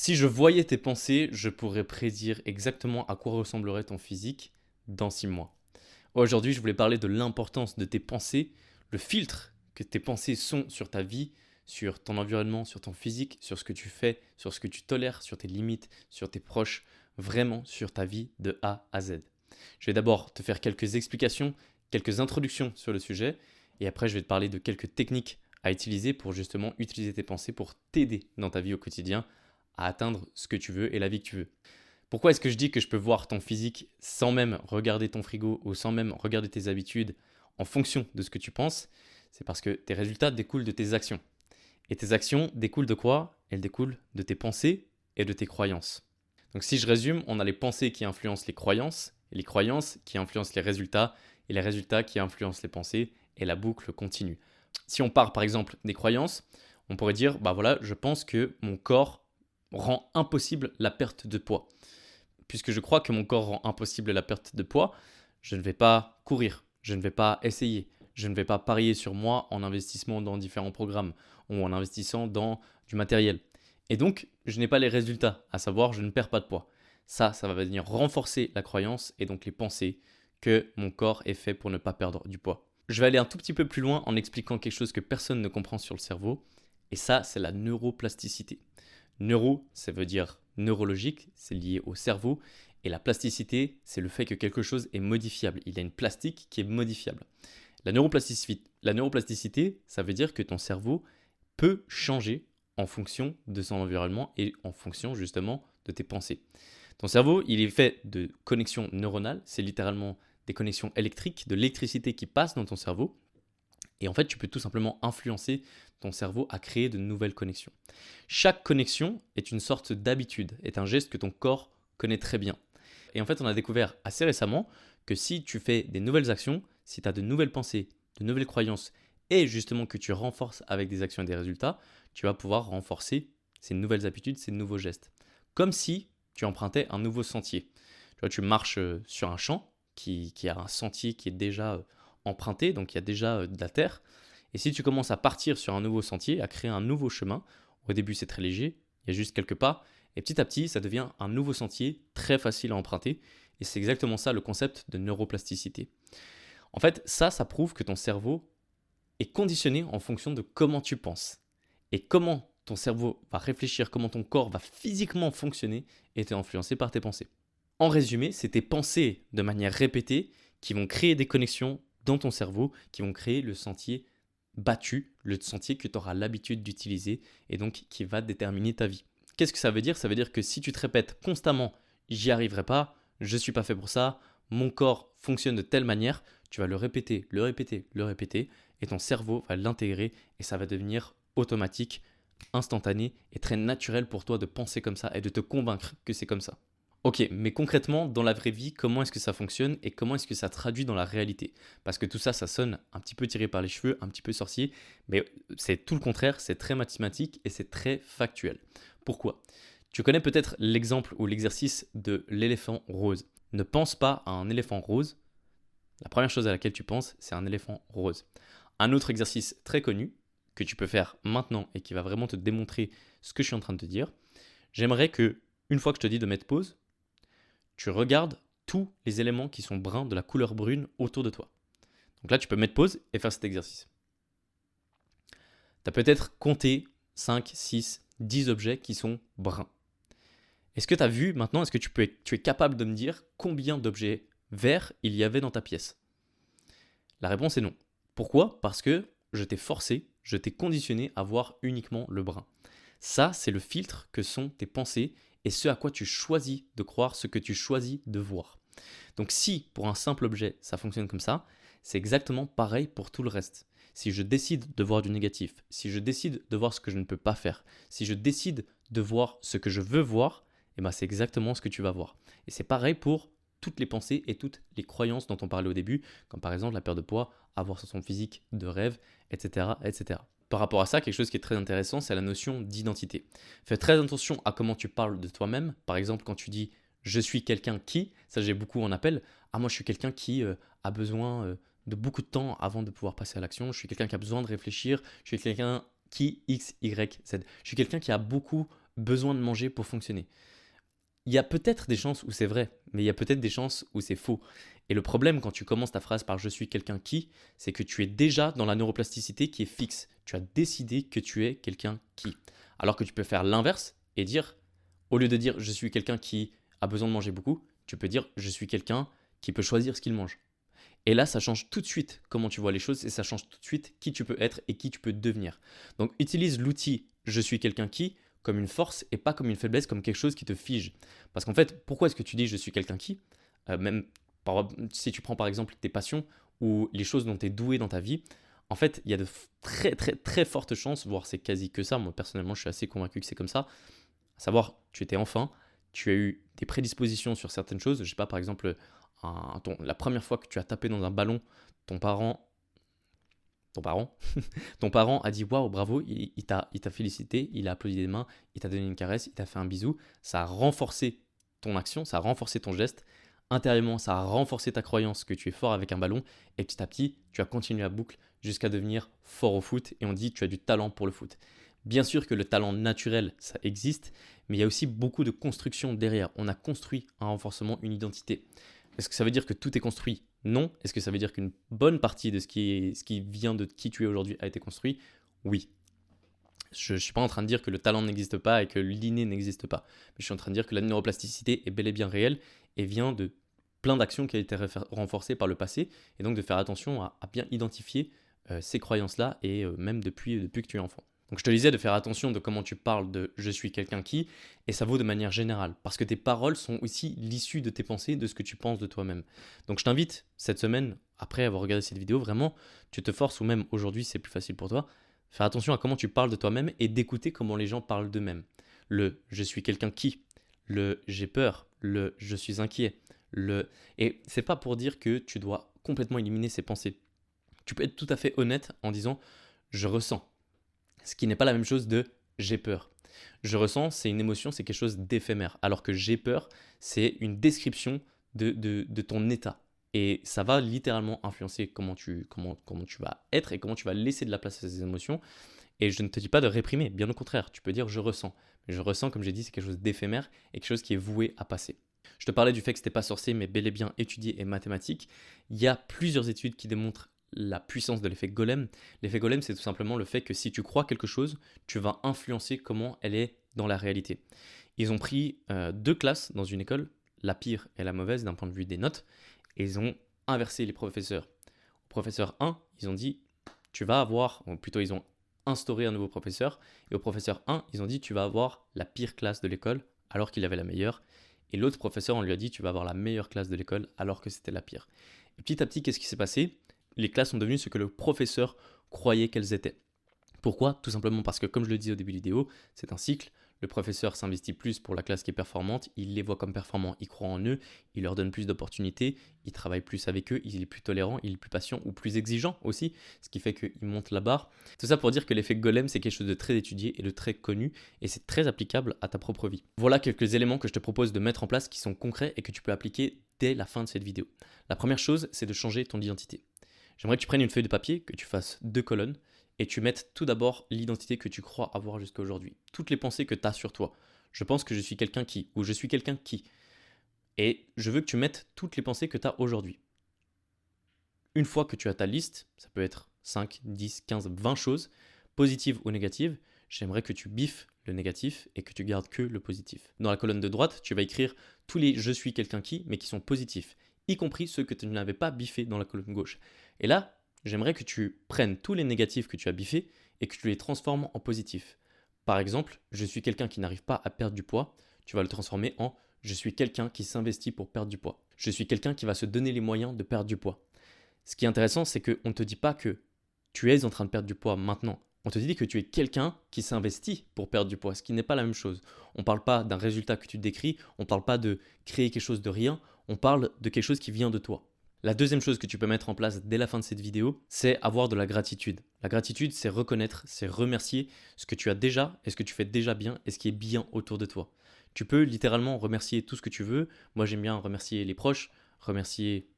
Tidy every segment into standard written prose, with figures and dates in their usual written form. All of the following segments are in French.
Si je voyais tes pensées, je pourrais prédire exactement à quoi ressemblerait ton physique dans 6 mois. Aujourd'hui, je voulais parler de l'importance de tes pensées, le filtre que tes pensées sont sur ta vie, sur ton environnement, sur ton physique, sur ce que tu fais, sur ce que tu tolères, sur tes limites, sur tes proches, vraiment sur ta vie de A à Z. Je vais d'abord te faire quelques explications, quelques introductions sur le sujet, et après je vais te parler de quelques techniques à utiliser pour justement utiliser tes pensées pour t'aider dans ta vie au quotidien à atteindre ce que tu veux et la vie que tu veux. Pourquoi est-ce que je dis que je peux voir ton physique sans même regarder ton frigo ou sans même regarder tes habitudes en fonction de ce que tu penses? C'est parce que tes résultats découlent de tes actions. Et tes actions découlent de quoi? Elles découlent de tes pensées et de tes croyances. Donc si je résume, on a les pensées qui influencent les croyances, et les croyances qui influencent les résultats, et les résultats qui influencent les pensées, et la boucle continue. Si on part par exemple des croyances, on pourrait dire, bah voilà, je pense que mon corps rend impossible la perte de poids. Puisque je crois que mon corps rend impossible la perte de poids, je ne vais pas courir, je ne vais pas essayer, je ne vais pas parier sur moi en investissant dans différents programmes ou en investissant dans du matériel. Et donc, je n'ai pas les résultats, à savoir, je ne perds pas de poids. Ça va venir renforcer la croyance et donc les pensées que mon corps est fait pour ne pas perdre du poids. Je vais aller un tout petit peu plus loin en expliquant quelque chose que personne ne comprend sur le cerveau, et ça, c'est la neuroplasticité. Neuro, ça veut dire neurologique, c'est lié au cerveau. Et la plasticité, c'est le fait que quelque chose est modifiable. Il y a une plastique qui est modifiable. La neuroplasticité, ça veut dire que ton cerveau peut changer en fonction de son environnement et en fonction justement de tes pensées. Ton cerveau, il est fait de connexions neuronales, c'est littéralement des connexions électriques, de l'électricité qui passe dans ton cerveau. Et en fait, tu peux tout simplement influencer ton cerveau à créer de nouvelles connexions. Chaque connexion est une sorte d'habitude, est un geste que ton corps connaît très bien. Et en fait, on a découvert assez récemment que si tu fais des nouvelles actions, si tu as de nouvelles pensées, de nouvelles croyances, et justement que tu renforces avec des actions et des résultats, tu vas pouvoir renforcer ces nouvelles habitudes, ces nouveaux gestes. Comme si tu empruntais un nouveau sentier. Tu vois, tu marches sur un champ qui a un sentier qui est déjà emprunté, donc il y a déjà de la terre. Et si tu commences à partir sur un nouveau sentier, à créer un nouveau chemin, au début c'est très léger, il y a juste quelques pas, et petit à petit ça devient un nouveau sentier très facile à emprunter. Et c'est exactement ça le concept de neuroplasticité. En fait, ça prouve que ton cerveau est conditionné en fonction de comment tu penses. Et comment ton cerveau va réfléchir, comment ton corps va physiquement fonctionner, est influencé par tes pensées. En résumé, c'est tes pensées de manière répétée qui vont créer des connexions dans ton cerveau, qui vont créer le sentier battu, le sentier que tu auras l'habitude d'utiliser et donc qui va déterminer ta vie. Qu'est-ce que ça veut dire? Ça veut dire que si tu te répètes constamment j'y arriverai pas, je ne suis pas fait pour ça, mon corps fonctionne de telle manière, tu vas le répéter, le répéter, le répéter, et ton cerveau va l'intégrer et ça va devenir automatique, instantané et très naturel pour toi de penser comme ça et de te convaincre que c'est comme ça. Ok, mais concrètement, dans la vraie vie, comment est-ce que ça fonctionne et comment est-ce que ça traduit dans la réalité? Parce que tout ça, ça sonne un petit peu tiré par les cheveux, un petit peu sorcier, mais c'est tout le contraire, c'est très mathématique et c'est très factuel. Pourquoi? Tu connais peut-être l'exemple ou l'exercice de l'éléphant rose. Ne pense pas à un éléphant rose. La première chose à laquelle tu penses, c'est un éléphant rose. Un autre exercice très connu que tu peux faire maintenant et qui va vraiment te démontrer ce que je suis en train de te dire. J'aimerais que, une fois que je te dis de mettre pause, tu regardes tous les éléments qui sont bruns de la couleur brune autour de toi. Donc là, tu peux mettre pause et faire cet exercice. Tu as peut-être compté 5, 6, 10 objets qui sont bruns. Est-ce que tu as vu maintenant, est-ce que tu es capable de me dire combien d'objets verts il y avait dans ta pièce? La réponse est non. Pourquoi? Parce que je t'ai forcé, je t'ai conditionné à voir uniquement le brun. Ça, c'est le filtre que sont tes pensées et ce à quoi tu choisis de croire, ce que tu choisis de voir. Donc si pour un simple objet, ça fonctionne comme ça, c'est exactement pareil pour tout le reste. Si je décide de voir du négatif, si je décide de voir ce que je ne peux pas faire, si je décide de voir ce que je veux voir, eh ben c'est exactement ce que tu vas voir. Et c'est pareil pour toutes les pensées et toutes les croyances dont on parlait au début, comme par exemple la perte de poids, avoir son physique de rêve, etc., etc. Par rapport à ça, quelque chose qui est très intéressant, c'est la notion d'identité. Fais très attention à comment tu parles de toi-même. Par exemple, quand tu dis je suis quelqu'un qui, ça j'ai beaucoup en appel, ah moi je suis quelqu'un qui a besoin de beaucoup de temps avant de pouvoir passer à l'action, je suis quelqu'un qui a besoin de réfléchir, je suis quelqu'un qui X, Y, Z. Je suis quelqu'un qui a beaucoup besoin de manger pour fonctionner. Il y a peut-être des chances où c'est vrai, mais il y a peut-être des chances où c'est faux. Et le problème quand tu commences ta phrase par je suis quelqu'un qui, c'est que tu es déjà dans la neuroplasticité qui est fixe. Tu as décidé que tu es quelqu'un qui. Alors que tu peux faire l'inverse et dire, au lieu de dire je suis quelqu'un qui a besoin de manger beaucoup, tu peux dire je suis quelqu'un qui peut choisir ce qu'il mange. Et là, ça change tout de suite comment tu vois les choses et ça change tout de suite qui tu peux être et qui tu peux devenir. Donc utilise l'outil je suis quelqu'un qui comme une force et pas comme une faiblesse, comme quelque chose qui te fige. Parce qu'en fait, pourquoi est-ce que tu dis je suis quelqu'un qui Même si tu prends par exemple tes passions ou les choses dont tu es doué dans ta vie, en fait, il y a de très très très fortes chances, voire c'est quasi que ça, moi personnellement je suis assez convaincu que c'est comme ça, à savoir, tu étais enfant, tu as eu des prédispositions sur certaines choses, je sais pas, par exemple, la première fois que tu as tapé dans un ballon, ton parent, ton parent, ton parent a dit waouh, bravo, il t'a félicité, il a applaudi des mains, il t'a donné une caresse, il t'a fait un bisou. Ça a renforcé ton action, ça a renforcé ton geste. Intérieurement, ça a renforcé ta croyance que tu es fort avec un ballon. Et petit à petit, tu as continué la boucle jusqu'à devenir fort au foot. Et on dit tu as du talent pour le foot. Bien sûr que le talent naturel, ça existe, mais il y a aussi beaucoup de construction derrière. On a construit un renforcement, une identité. Est-ce que ça veut dire que tout est construit? Non. Est-ce que ça veut dire qu'une bonne partie de ce qui vient de qui tu es aujourd'hui a été construit? Oui. Je ne suis pas en train de dire que le talent n'existe pas et que l'inné n'existe pas. Mais je suis en train de dire que la neuroplasticité est bel et bien réelle et vient de plein d'actions qui ont été renforcées par le passé. Et donc de faire attention à bien identifier ces croyances-là et même depuis que tu es enfant. Donc je te disais de faire attention de comment tu parles de je suis quelqu'un qui, et ça vaut de manière générale, parce que tes paroles sont aussi l'issue de tes pensées, de ce que tu penses de toi-même. Donc je t'invite cette semaine, après avoir regardé cette vidéo, vraiment, tu te forces, ou même aujourd'hui c'est plus facile pour toi, faire attention à comment tu parles de toi-même et d'écouter comment les gens parlent d'eux-mêmes. Le je suis quelqu'un qui, le j'ai peur, le je suis inquiet, le... Et c'est pas pour dire que tu dois complètement éliminer ces pensées. Tu peux être tout à fait honnête en disant je ressens. Ce qui n'est pas la même chose de j'ai peur. Je ressens, c'est une émotion, c'est quelque chose d'éphémère. Alors que j'ai peur, c'est une description de ton état. Et ça va littéralement influencer comment tu vas être et comment tu vas laisser de la place à ces émotions. Et je ne te dis pas de réprimer, bien au contraire, tu peux dire je ressens. Mais je ressens, comme j'ai dit, c'est quelque chose d'éphémère et quelque chose qui est voué à passer. Je te parlais du fait que ce n'était pas sorcier, mais bel et bien étudié et mathématique. Il y a plusieurs études qui démontrent la puissance de l'effet golem. L'effet golem, c'est tout simplement le fait que si tu crois quelque chose, tu vas influencer comment elle est dans la réalité. Ils ont pris deux classes dans une école, la pire et la mauvaise d'un point de vue des notes, et ils ont inversé les professeurs. Au professeur 1, ils ont dit, tu vas avoir, ou plutôt ils ont instauré un nouveau professeur, et au professeur 1, ils ont dit, tu vas avoir la pire classe de l'école, alors qu'il avait la meilleure, et l'autre professeur, on lui a dit, tu vas avoir la meilleure classe de l'école, alors que c'était la pire. Et petit à petit, qu'est-ce qui s'est passé? Les classes sont devenues ce que le professeur croyait qu'elles étaient. Pourquoi? Tout simplement parce que, comme je le disais au début de la vidéo, c'est un cycle. Le professeur s'investit plus pour la classe qui est performante, il les voit comme performants, il croit en eux, il leur donne plus d'opportunités, il travaille plus avec eux, il est plus tolérant, il est plus patient ou plus exigeant aussi, ce qui fait qu'il monte la barre. Tout ça pour dire que l'effet golem, c'est quelque chose de très étudié et de très connu, et c'est très applicable à ta propre vie. Voilà quelques éléments que je te propose de mettre en place qui sont concrets et que tu peux appliquer dès la fin de cette vidéo. La première chose, c'est de changer ton identité. J'aimerais que tu prennes une feuille de papier, que tu fasses 2 colonnes, et tu mettes tout d'abord l'identité que tu crois avoir jusqu'à aujourd'hui. Toutes les pensées que tu as sur toi. Je pense que je suis quelqu'un qui, ou je suis quelqu'un qui. Et je veux que tu mettes toutes les pensées que tu as aujourd'hui. Une fois que tu as ta liste, ça peut être 5, 10, 15, 20 choses, positives ou négatives, j'aimerais que tu biffes le négatif et que tu gardes que le positif. Dans la colonne de droite, tu vas écrire tous les je suis quelqu'un qui, mais qui sont positifs, y compris ceux que tu n'avais pas biffés dans la colonne gauche. Et là, j'aimerais que tu prennes tous les négatifs que tu as biffés et que tu les transformes en positifs. Par exemple, je suis quelqu'un qui n'arrive pas à perdre du poids, tu vas le transformer en je suis quelqu'un qui s'investit pour perdre du poids. Je suis quelqu'un qui va se donner les moyens de perdre du poids. Ce qui est intéressant, c'est qu'on ne te dit pas que tu es en train de perdre du poids maintenant. On te dit que tu es quelqu'un qui s'investit pour perdre du poids, ce qui n'est pas la même chose. On ne parle pas d'un résultat que tu décris, on ne parle pas de créer quelque chose de rien, on parle de quelque chose qui vient de toi. La deuxième chose que tu peux mettre en place dès la fin de cette vidéo, c'est avoir de la gratitude. La gratitude, c'est reconnaître, c'est remercier ce que tu as déjà et ce que tu fais déjà bien et ce qui est bien autour de toi. Tu peux littéralement remercier tout ce que tu veux. Moi, j'aime bien remercier les proches, remercier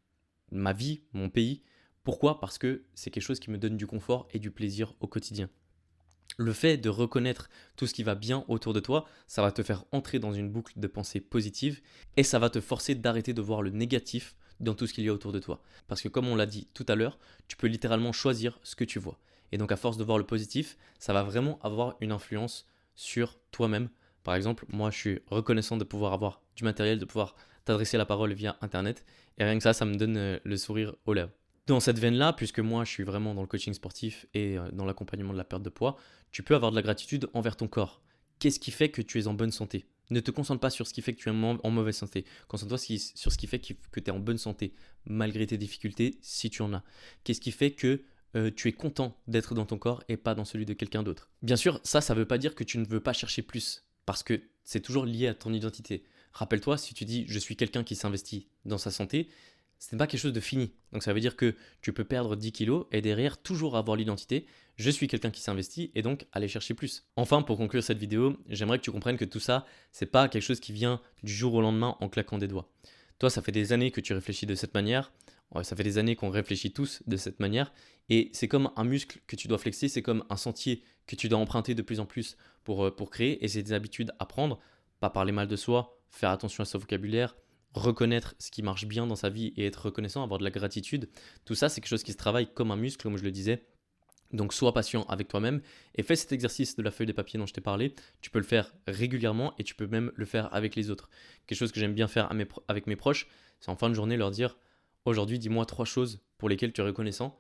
ma vie, mon pays. Pourquoi? Parce que c'est quelque chose qui me donne du confort et du plaisir au quotidien. Le fait de reconnaître tout ce qui va bien autour de toi, ça va te faire entrer dans une boucle de pensée positive et ça va te forcer d'arrêter de voir le négatif dans tout ce qu'il y a autour de toi. Parce que comme on l'a dit tout à l'heure, tu peux littéralement choisir ce que tu vois. Et donc à force de voir le positif, ça va vraiment avoir une influence sur toi-même. Par exemple, moi je suis reconnaissant de pouvoir avoir du matériel, de pouvoir t'adresser la parole via Internet. Et rien que ça me donne le sourire aux lèvres. Dans cette veine-là, puisque moi je suis vraiment dans le coaching sportif et dans l'accompagnement de la perte de poids, tu peux avoir de la gratitude envers ton corps. Qu'est-ce qui fait que tu es en bonne santé? Ne te concentre pas sur ce qui fait que tu es en mauvaise santé. Concentre-toi sur ce qui fait que tu es en bonne santé, malgré tes difficultés, si tu en as. Qu'est-ce qui fait que tu es content d'être dans ton corps et pas dans celui de quelqu'un d'autre? Bien sûr, ça ne veut pas dire que tu ne veux pas chercher plus, parce que c'est toujours lié à ton identité. Rappelle-toi, si tu dis je suis quelqu'un qui s'investit dans sa santé, ce n'est pas quelque chose de fini. Donc ça veut dire que tu peux perdre 10 kilos et derrière toujours avoir l'identité je suis quelqu'un qui s'investit et donc aller chercher plus. Enfin, pour conclure cette vidéo, j'aimerais que tu comprennes que tout ça, c'est pas quelque chose qui vient du jour au lendemain en claquant des doigts. Toi, ça fait des années que tu réfléchis de cette manière. Ouais, ça fait des années qu'on réfléchit tous de cette manière. Et c'est comme un muscle que tu dois flexer, c'est comme un sentier que tu dois emprunter de plus en plus pour créer. Et c'est des habitudes à prendre, pas parler mal de soi, faire attention à son vocabulaire, reconnaître ce qui marche bien dans sa vie et être reconnaissant, avoir de la gratitude. Tout ça, c'est quelque chose qui se travaille comme un muscle, comme je le disais. Donc sois patient avec toi-même et fais cet exercice de la feuille de papier dont je t'ai parlé. Tu peux le faire régulièrement et tu peux même le faire avec les autres. Quelque chose que j'aime bien faire avec mes proches, c'est en fin de journée leur dire aujourd'hui dis-moi 3 choses pour lesquelles tu es reconnaissant.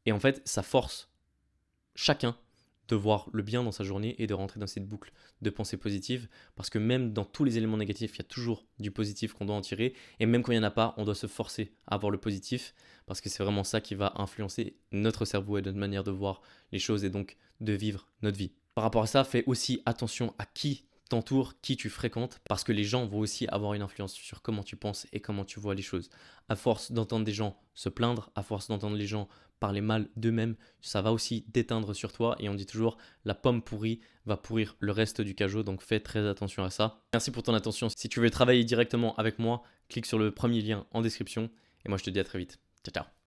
Et en fait ça force chacun de voir le bien dans sa journée et de rentrer dans cette boucle de pensée positive. Parce que même dans tous les éléments négatifs, il y a toujours du positif qu'on doit en tirer. Et même quand il n'y en a pas, on doit se forcer à voir le positif. Parce que c'est vraiment ça qui va influencer notre cerveau et notre manière de voir les choses et donc de vivre notre vie. Par rapport à ça, fais aussi attention à qui t'entoure, qui tu fréquentes, parce que les gens vont aussi avoir une influence sur comment tu penses et comment tu vois les choses. À force d'entendre des gens se plaindre, à force d'entendre les gens parler mal d'eux-mêmes, ça va aussi déteindre sur toi et on dit toujours la pomme pourrie va pourrir le reste du cajot, donc fais très attention à ça. Merci pour ton attention. Si tu veux travailler directement avec moi, clique sur le premier lien en description et moi je te dis à très vite. Ciao ciao.